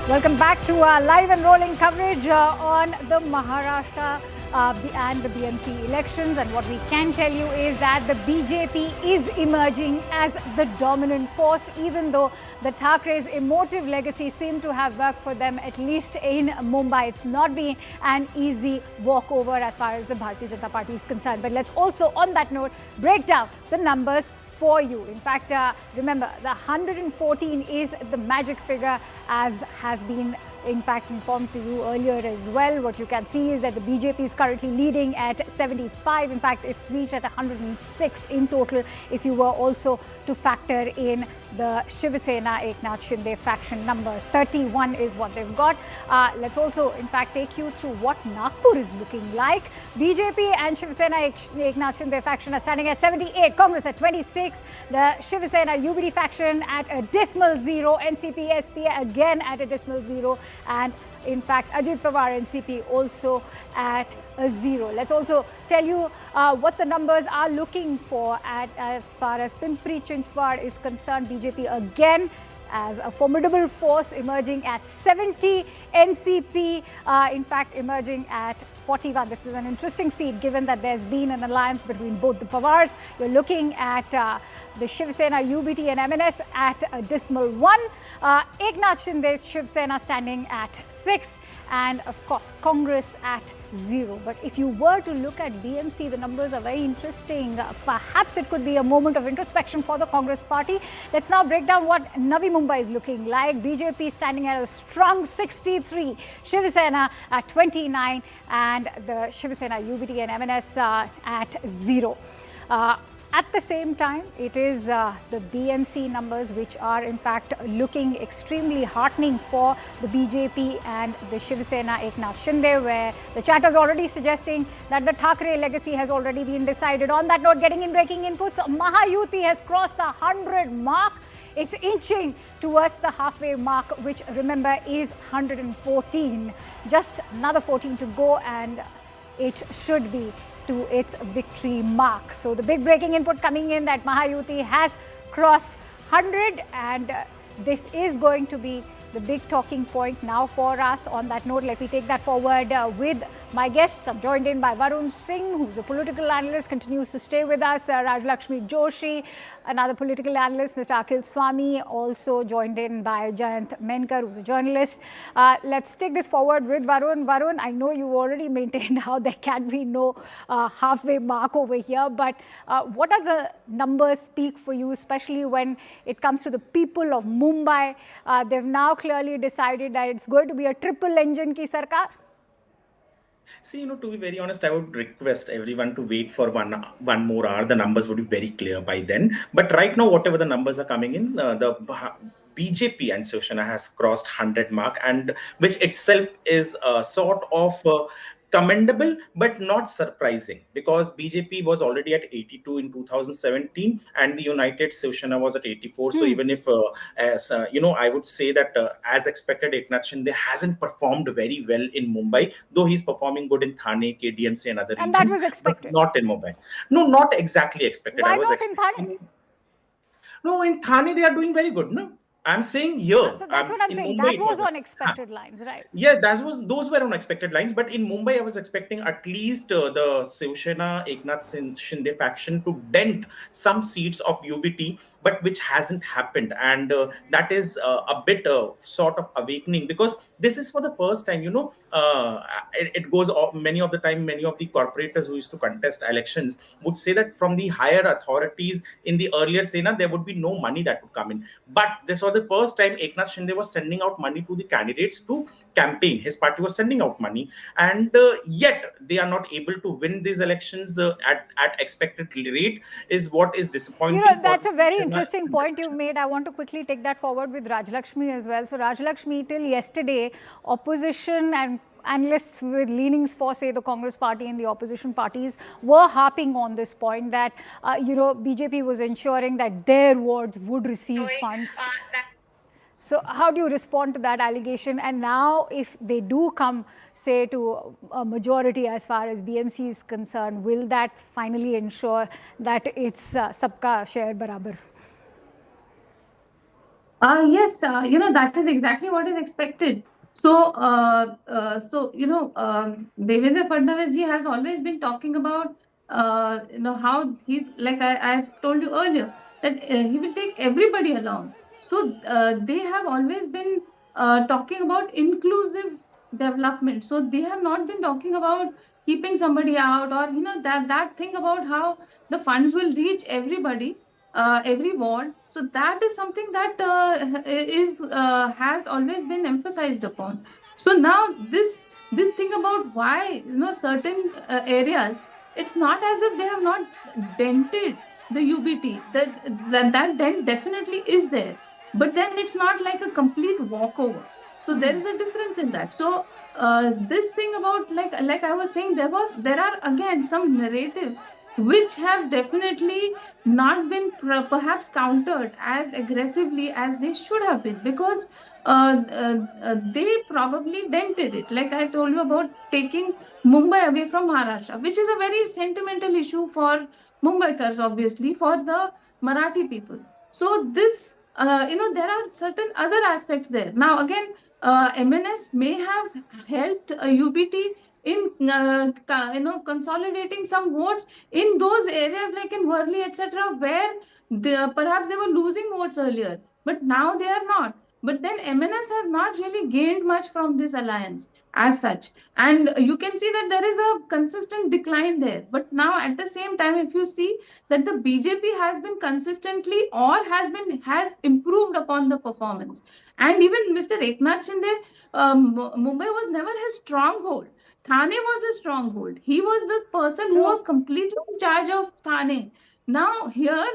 Welcome back to our live and rolling coverage on the Maharashtra and the BMC elections. And what we can tell you is that the BJP is emerging as the dominant force, even though the Thackerays' emotive legacy seemed to have worked for them, at least in Mumbai. It's not been an easy walkover as far as the Bharatiya Janata Party is concerned. But let's also, on that note, break down the numbers for you. In fact, remember, the 114 is the magic figure, as has been in fact informed to you earlier as well. What you can see is that the BJP is currently leading at 75. In fact, it's reached at 106 in total if you were also to factor in the Shiv Sena Eknath Shinde faction numbers. 31 is what they've got. Let's also in fact take you through what Nagpur is looking like. BJP and Shiv Sena Eknath Shinde faction are standing at 78, Congress at 26, the Shiv Sena UBD faction at a dismal 0, NCP SP again at a dismal 0, and in fact Ajit Pawar NCP also at a 0. Let's also tell you what the numbers are looking for as far as Pimpri Chinchwad is concerned. BJP again as a formidable force emerging at 70, NCP in fact emerging at 41. This is an interesting seat given that there's been an alliance between both the Pawars. You're looking at the Shiv Sena UBT and MNS at a dismal 1, Eknath Shinde's Shiv Sena standing at 6, and of course Congress at 0. But if you were to look at BMC, the numbers are very interesting. Perhaps it could be a moment of introspection for the Congress party. Let's now break down what Navi Mumbai is looking like. BJP standing at a strong 63, Shiv Sena at 29, and the Shiv Sena UBT and MNS at 0. At the same time, it is the BMC numbers which are in fact looking extremely heartening for the BJP and the Shiv Sena Eknath Shinde, where the chatter is already suggesting that the Thackere legacy has already been decided. On that note, getting in breaking inputs, Mahayuti has crossed the 100 mark. It's inching towards the halfway mark, which remember is 114. Just another 14 to go and it should be to its victory mark. So the big breaking input coming in that Mahayuti has crossed 100, and this is going to be the big talking point now for us. On that note, let me take that forward with my guests. I'm joined in by Varun Singh, who's a political analyst, continues to stay with us. Rajalaxmi Joshi, another political analyst. Mr. Akhil Swami, also joined in by Jayant Menkar, who's a journalist. Let's take this forward with Varun. Varun, I know you already maintained how there can be no halfway mark over here, but what are the numbers speak for you, especially when it comes to the people of Mumbai? They've now clearly decided that it's going to be a triple engine ki sarkar. See, to be very honest, I would request everyone to wait for one more hour. The numbers would be very clear by then. But right now, whatever the numbers are coming in, the BJP and Shiv Sena has crossed 100 mark, and which itself is sort of commendable, but not surprising, because BJP was already at 82 in 2017, and the United Shiv Sena was at 84. So even if, I would say that as expected, Eknath Shinde hasn't performed very well in Mumbai, though he's performing good in Thane, KDMC, and other regions. And that was expected. Not in Mumbai. No, not exactly expected. Why not in Thane? No, in Thane they are doing very good. No, I'm saying here. So that's what I'm saying. Mumbai, that was on expected lines, right? Yeah, those were on expected lines. But in Mumbai, I was expecting at least the Shiv Sena Eknath Shinde faction to dent some seats of UBT, but which hasn't happened. And that is a bit sort of awakening, because this is for the first time, it goes many of the time, many of the corporators who used to contest elections would say that from the higher authorities in the earlier Sena, there would be no money that would come in. But this was the first time Eknath Shinde was sending out money to the candidates to campaign. His party was sending out money, and yet they are not able to win these elections at expected rate, is what is disappointing. That's a very interesting point you've made. I want to quickly take that forward with Rajalaxmi as well. So Rajalaxmi, till yesterday, opposition and analysts with leanings for, say, the Congress party and the opposition parties were harping on this point that, BJP was ensuring that their wards would receive funds. So how do you respond to that allegation? And now if they do come, say, to a majority as far as BMC is concerned, will that finally ensure that it's sabka share barabar? Yes, that is exactly what is expected. Devendra Fadnavis ji has always been talking about, how he's like I told you earlier that he will take everybody along. So they have always been talking about inclusive development. So they have not been talking about keeping somebody out, or that thing about how the funds will reach everybody, every ward. So that is something that is has always been emphasized upon. So now this thing about why certain areas, it's not as if they have not dented the UBT. That dent definitely is there, but then it's not like a complete walkover. So there is a difference in that. So this thing about, like I was saying, there are again some narratives which have definitely not been perhaps countered as aggressively as they should have been, because they probably dented it. Like I told you about taking Mumbai away from Maharashtra, which is a very sentimental issue for Mumbaikars, obviously, for the Marathi people. So this, there are certain other aspects there. Now again, MNS may have helped UBT in consolidating some votes in those areas like in Worli, etc., where perhaps they were losing votes earlier, but now they are not. But then MNS has not really gained much from this alliance as such. And you can see that there is a consistent decline there. But now at the same time, if you see that the BJP has been consistently, or has improved upon the performance. And even Mr. Eknath Shinde, Mumbai was never his stronghold. Thane was his stronghold. He was the person who was completely in charge of Thane. Now here,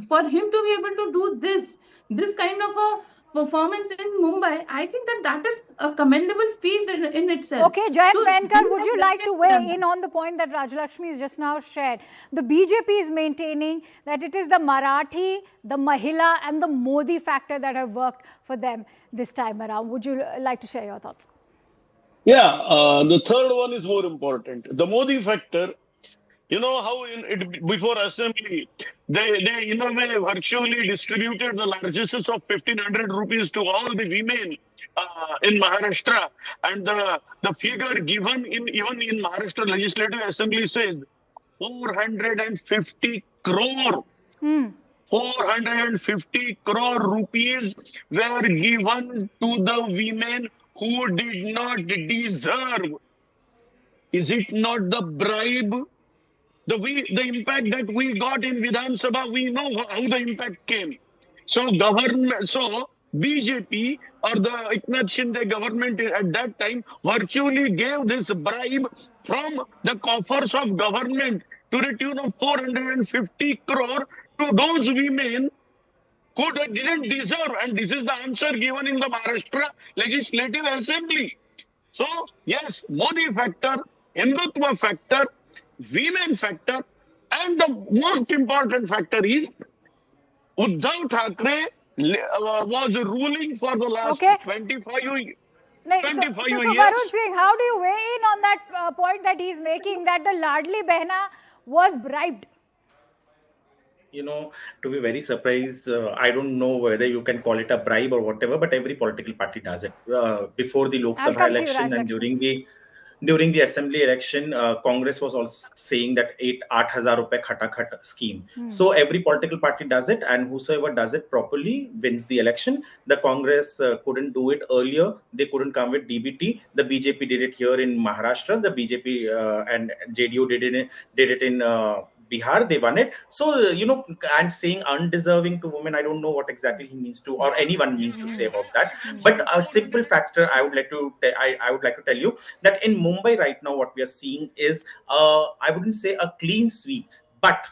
for him to be able to do this kind of a performance in Mumbai, I think that is a commendable feat in itself. Okay, Jaya So Penkar, would you like to weigh definitely in on the point that Rajalaxmi has just now shared? The BJP is maintaining that it is the Marathi, the Mahila and the Modi factor that have worked for them this time around. Would you like to share your thoughts? Yeah, the third one is more important. The Modi factor, you know how in it before assembly, they in a way virtually distributed the largesses of 1,500 rupees to all the women in Maharashtra, and the figure given in even in Maharashtra Legislative Assembly says 450 crore. 450 crore rupees were given to the women who did not deserve. Is it not the bribe? The impact that we got in Vidhan Sabha, we know how the impact came. So government, so BJP or the Eknath Shinde government at that time virtually gave this bribe from the coffers of government to the tune of 450 crore to those women who didn't deserve. And this is the answer given in the Maharashtra Legislative Assembly. So, yes, Modi factor, Hindutva factor, women factor, and the most important factor is Uddhav Thackeray was ruling for the last 25 years. So Varun Singh, how do you weigh in on that point that he's making, that the Ladli Behna was bribed? To be very surprised, I don't know whether you can call it a bribe or whatever, but every political party does it. Before the Lok I'll Sabha come to you, election and Rajalaxmi. during the assembly election, Congress was also saying that 8,000 rupee khata khat scheme. So every political party does it, and whosoever does it properly wins the election. The Congress couldn't do it earlier; they couldn't come with DBT. The BJP did it here in Maharashtra. The BJP and JDU did it in. Bihar, they won it. So, and saying undeserving to women, I don't know what exactly he means to, or anyone means to say about that. But a simple factor I would like to, I would like to tell you that in Mumbai right now, what we are seeing is, I wouldn't say a clean sweep, but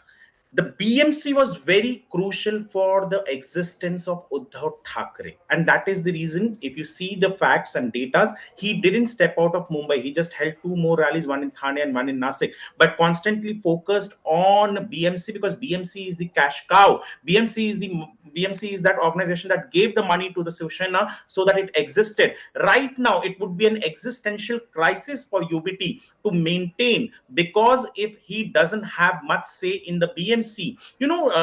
the BMC was very crucial for the existence of Uddhav Thackeray. And that is the reason, if you see the facts and data, he didn't step out of Mumbai. He just held two more rallies, one in Thane and one in Nasik, but constantly focused on BMC because BMC is the cash cow. BMC is that organization that gave the money to the Shiv Sena so that it existed. Right now, it would be an existential crisis for UBT to maintain, because if he doesn't have much say in the BMC, BMC.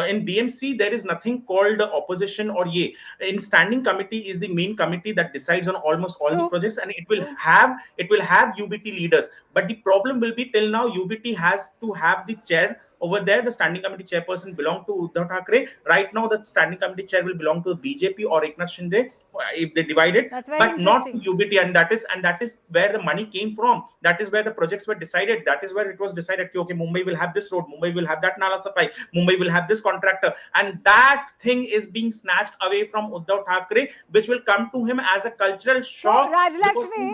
In BMC there is nothing called opposition or ye. In standing committee is the main committee that decides on almost all the True. projects, and it will have UBT leaders. But the problem will be, till now UBT has to have the chair over there. The standing committee chairperson belong to Uddhav Thackeray. Right now the standing committee chair will belong to the BJP or Eknath Shinde if they divide it, That's very but not to interesting. UBT. And that is where the money came from. That is where the projects were decided. That is where it was decided, okay, Mumbai will have this road, Mumbai will have that Nala Safai, Mumbai will have this contractor, and that thing is being snatched away from Uddhav Thackeray, which will come to him as a cultural So, shock, because Rajalaxmi,